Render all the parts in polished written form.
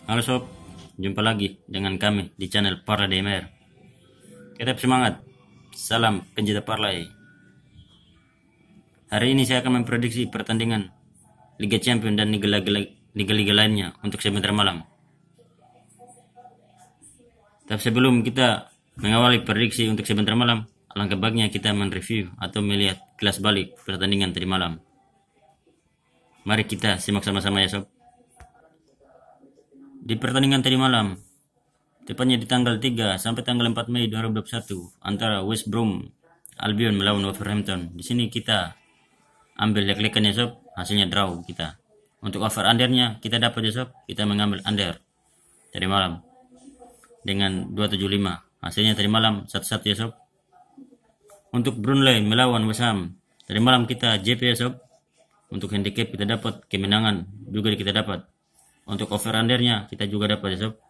Halo sob, jumpa lagi dengan kami di channel Parla DMR. Tetap semangat, salam pencinta parlay. Hari ini saya akan memprediksi pertandingan Liga Champions dan liga-liga lainnya untuk sebentar malam. Tapi sebelum kita mengawali prediksi untuk sebentar malam, alangkah baiknya kita mereview atau melihat kelas balik pertandingan tadi malam. Mari kita simak sama-sama ya sob. Di pertandingan tadi malam, tepatnya di tanggal 3 sampai tanggal 4 Mei 2021 antara West Brom Albion melawan Wolverhampton. Di sini kita ambil lek-lekannya sob, hasilnya draw kita. Untuk over undernya kita dapat ya sob, kita mengambil under tadi malam dengan 275. Hasilnya tadi malam 1-1 ya sob. Untuk Burnley melawan West Ham, tadi malam kita JP ya sob. Untuk handicap kita dapat kemenangan juga kita dapat. Untuk over undernya kita juga dapat ya sob.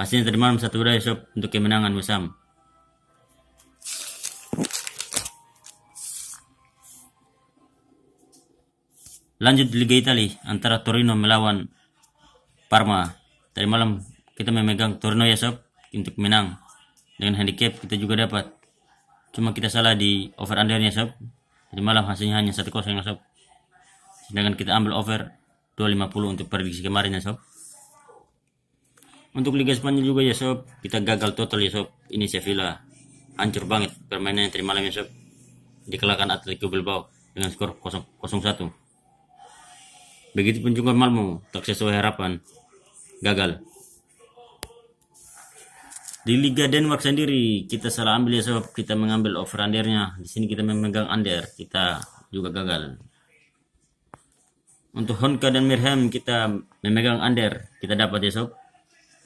Hasilnya tadi malam 1-2 ya sob untuk kemenangan West Ham. Lanjut di Liga Italia antara Torino melawan Parma. Tadi malam kita memegang Torino ya sob untuk menang. Dengan handicap kita juga dapat. Cuma kita salah di over undernya sob. Tadi malam hasilnya hanya 1-0 ya sob. Sedangkan kita ambil over 250 untuk prediksi kemarin ya sob. Untuk Liga Spanyol juga ya sob, kita gagal total ya sob. Ini Sevilla hancur banget permainannya tadi malam ya sob. Dikalahkan Atletico Bilbao dengan skor 0-1. Begitupun juga Malmo, tak sesuai harapan, gagal. Di Liga Denmark sendiri kita salah ambil ya sob, kita mengambil over undernya. Di sini kita memegang under, kita juga gagal. Untuk Honka dan Mirham kita memegang under, kita dapat ya sob.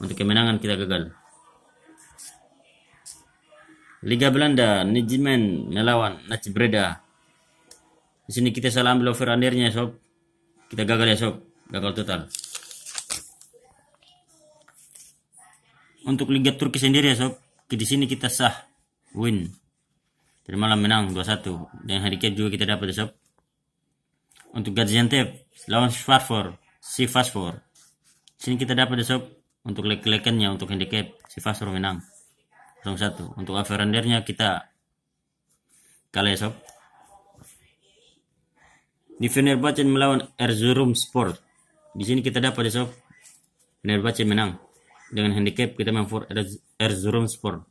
Untuk kemenangan kita gagal. Liga Belanda, Nijmegen melawan NAC Breda. Di sini kita salah ambil over undernya ya sob. Kita gagal ya sob, gagal total. Untuk Liga Turki sendiri ya sob, di sini kita sah win. Tadi malam menang 2-1 dan handicap juga kita dapat ya sob. Untuk Gaziantep lawan Sivasspor. Sini kita dapat ya sob. Untuk lek-lekannya untuk handicap Sivasspor menang 0-1. Untuk over undernya kita kalah ya sob. Di Fenerbahce melawan Erzurumspor. Di sini kita dapat ya sob. Fenerbahce menang dengan handicap kita main for Erzurumspor.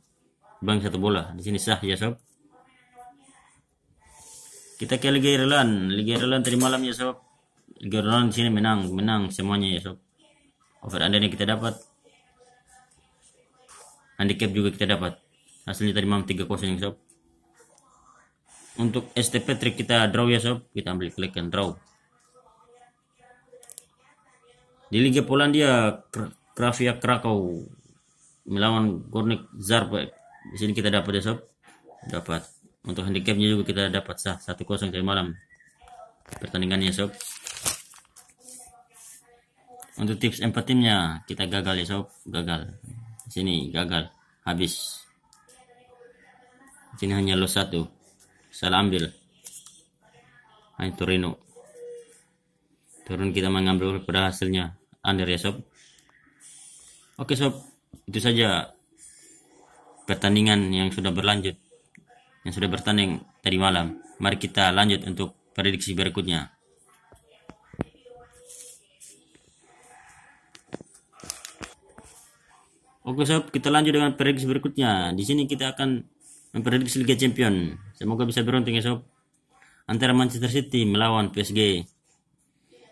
Bang 1 bola. Di sini sah ya sob. Kita ke Liga Irland. Liga Irland tadi malam ya sob. Liga Irland di sini menang semuanya ya sob. Over undernya kita dapat. Handicap juga kita dapat. Hasilnya tadi malam 3-0 ya sob. Untuk ST Patrick kita draw ya sob. Kita ambil klikkan draw. Di Liga Polandia Krafia Krakow melawan Górnik Zagreb. Di sini kita dapat ya sob. Dapat. Untuk handicapnya juga kita dapat sah 1-0 tadi malam pertandingannya sob. Untuk tips 4 timnya kita gagal ya sob, gagal. Sini gagal, habis. Sini hanya loss 1. Salah ambil. Hanya Torino. Turun kita mengambil pada hasilnya under ya sob. Oke sob, itu saja pertandingan yang sudah berlanjut, yang sudah bertanding tadi malam. Mari kita lanjut untuk prediksi berikutnya. Oke sob, kita lanjut dengan prediksi berikutnya. Di sini kita akan memprediksi Liga Champions. Semoga bisa beruntung ya sob. Antara Manchester City melawan PSG.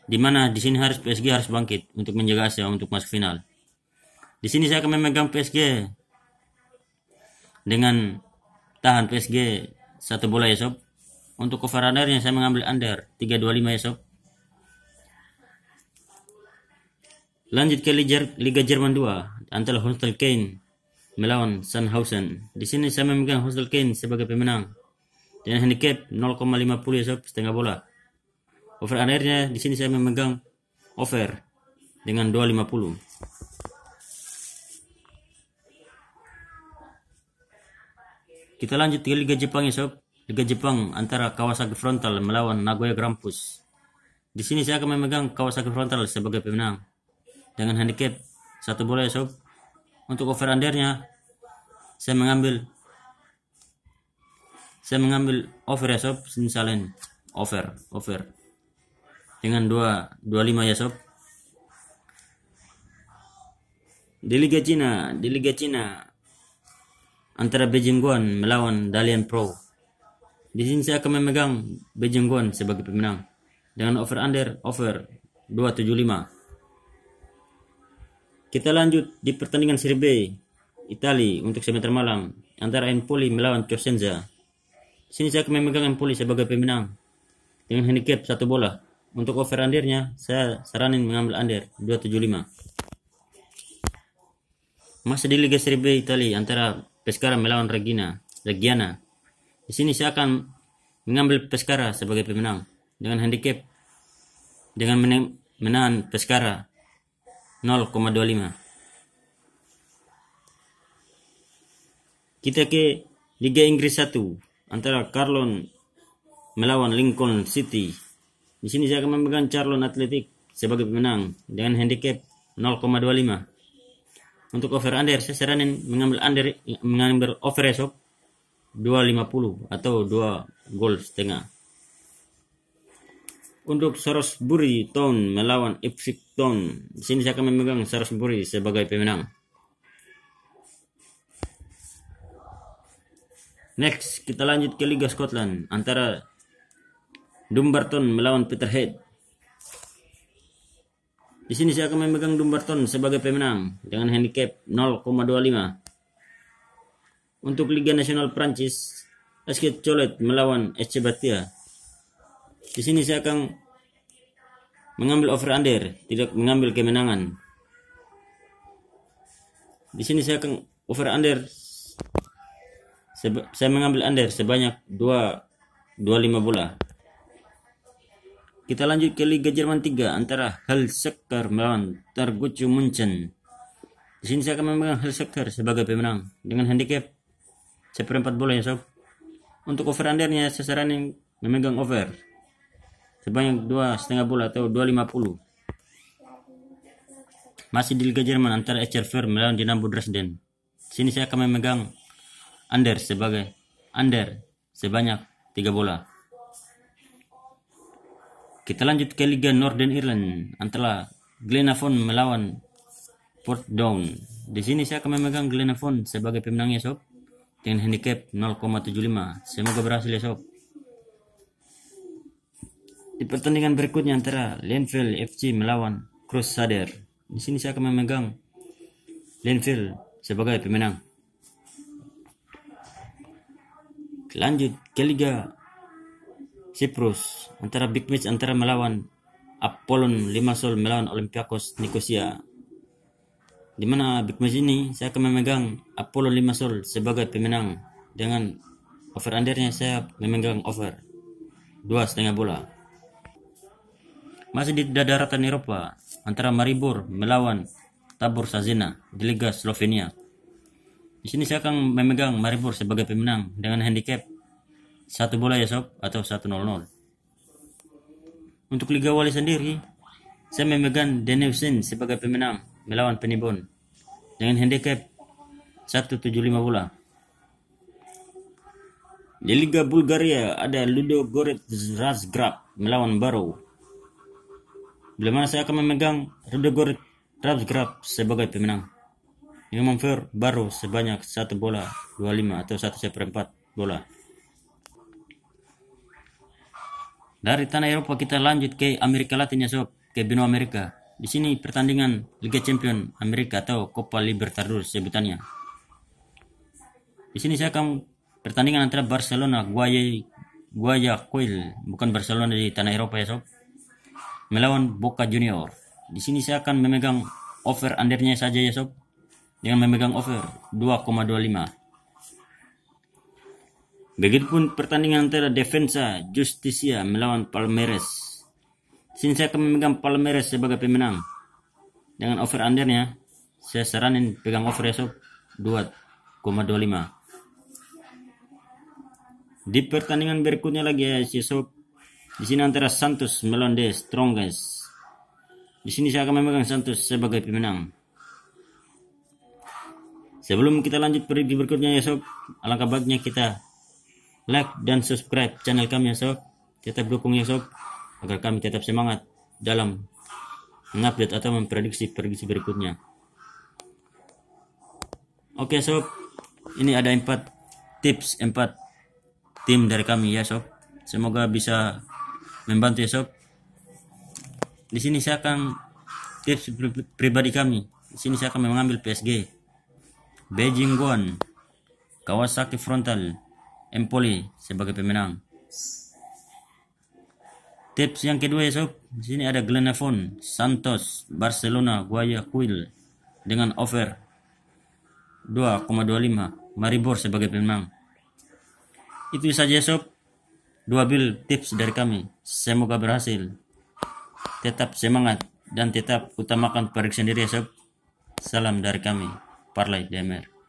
Di mana di sini PSG harus bangkit untuk menjaga Asia untuk masuk final. Di sini saya akan memegang PSG dengan tahan PSG 1 bola ya sob. Untuk over undernya saya mengambil under 325 ya sob. Lanjut ke Liga Jerman 2 antara Holstein Kiel melawan Sandhausen. Di sini saya memegang Holstein Kiel sebagai pemenang dengan handicap 0,50 ya sob, setengah bola. Over undernya di sini saya memegang over dengan 250. Kita lanjut ke Liga Jepang ya sob. Liga Jepang antara Kawasaki Frontale melawan Nagoya Grampus. Di sini saya akan memegang Kawasaki Frontale sebagai pemenang dengan handicap 1 bola ya sob. Untuk over undernya saya mengambil over ya sob, misalnya over dengan 225 ya sob. Di Liga Cina antara Beijing Guan melawan Dalian Pro. Di sini saya akan memegang Beijing Guan sebagai pemenang dengan over 275. Kita lanjut di pertandingan Serie B Italia untuk semester malam antara Empoli melawan Cosenza. Di sini saya akan memegang Empoli sebagai pemenang dengan handicap 1 bola. Untuk over undernya saya saranin mengambil under 275. Masih di Liga Serie B Italia antara Pescara melawan Reggiana. Di sini saya akan mengambil Pescara sebagai pemenang dengan handicap dengan menahan Pescara 0,25. Kita ke Liga Inggris 1 antara Charlton melawan Lincoln City. Di sini saya akan memegang Charlton Athletic sebagai pemenang dengan handicap 0,25. Untuk over under saya saranin mengambil over esok 250 atau 2 gol setengah. Untuk Shrewsbury Town melawan Ipswich Town. Di sini saya akan memegang Shrewsbury sebagai pemenang. Next, kita lanjut ke Liga Scotland antara Dumbarton melawan Peterhead. Di sini saya akan memegang Dumbarton sebagai pemenang dengan handicap 0,25. Untuk Liga Nasional Prancis, SK Cholet melawan SC Bastia. Di sini saya akan mengambil over under, tidak mengambil kemenangan. Di sini saya akan over under. Saya mengambil under sebanyak 25 bola. Kita lanjut ke Liga Jerman 3 antara Hull Shakhtar melawan Targocho Munchen. Di sini saya akan memegang Hull Shakhtar sebagai pemenang dengan handicap 1/4 bola ya sob. Untuk over undernya saya saranin memegang over sebanyak 2,5 bola atau 250. Masih di Liga Jerman antara SC melawan Dinamo Dresden. Di sini saya akan memegang under sebanyak 3 bola. Kita lanjut ke Liga Northern Ireland antara Glenavon melawan Portdown. Di sini saya akan memegang Glenavon sebagai pemenangnya sob dengan handicap 0,75. Semoga berhasil ya sob. Di pertandingan berikutnya antara Linfield FC melawan Crusader. Di sini saya akan memegang Linfield sebagai pemenang. Lanjut ke Liga Cyprus antara big match antara melawan Apollon Limassol melawan Olympiakos Nicosia. Di mana big match ini saya akan memegang Apollon Limassol sebagai pemenang dengan over undernya saya memegang over 2,5 bola. Masih di daratan Eropa antara Maribor melawan Tabor Sazena di Liga Slovenia. Di sini saya akan memegang Maribor sebagai pemenang dengan handicap 1 bola ya sob atau 1-0. Untuk Liga Wallis sendiri, saya memegang Deneuzen sebagai pemenang melawan Penibon dengan handicap 1,75 bola. Di Liga Bulgaria ada Ludogorets Razgrad melawan Barrow. Bila mana saya akan memegang Ludogorets Razgrad sebagai pemenang dengan memfer Barrow sebanyak 1 bola 25 atau 1/4 bola. Dari tanah Eropa kita lanjut ke Amerika Latin ya sob, ke benua Amerika. Di sini pertandingan Liga Champion Amerika atau Copa Libertadores sebutannya. Di sini saya akan pertandingan antara Barcelona Guayaquil, bukan Barcelona di tanah Eropa ya sob, melawan Boca Junior. Di sini saya akan memegang over undernya saja ya sob, dengan memegang over 2,25. Begitupun pertandingan antara Defensa Justicia melawan Palmeiras. Sini saya akan memegang Palmeiras sebagai pemenang. Dengan over undernya, saya saranin pegang over ya sob 2,25. Di pertandingan berikutnya lagi ya sob. Di sini antara Santos melawan The Strongest. Di sini saya akan memegang Santos sebagai pemenang. Sebelum kita lanjut prediksi berikutnya ya sob, alangkah baiknya kita like dan subscribe channel kami ya sob. Tetap dukung ya sob, agar kami tetap semangat dalam mengupdate atau memprediksi berikutnya. Oke sob, ini ada 4 tips, 4 tim dari kami ya sob. Semoga bisa membantu ya sob. Di sini saya akan tips pribadi kami. Di sini saya akan mengambil PSG, Beijing Guan, Kawasaki Frontal, Empoli sebagai pemenang. Tips yang kedua ya sob, di sini ada Glenavon, Santos, Barcelona, Guayaquil dengan over 2,25, Maribor sebagai pemenang. Itu saja sob, 2 build tips dari kami. Semoga berhasil. Tetap semangat dan tetap utamakan prediksi sendiri ya sob. Salam dari kami, Parlay DMR.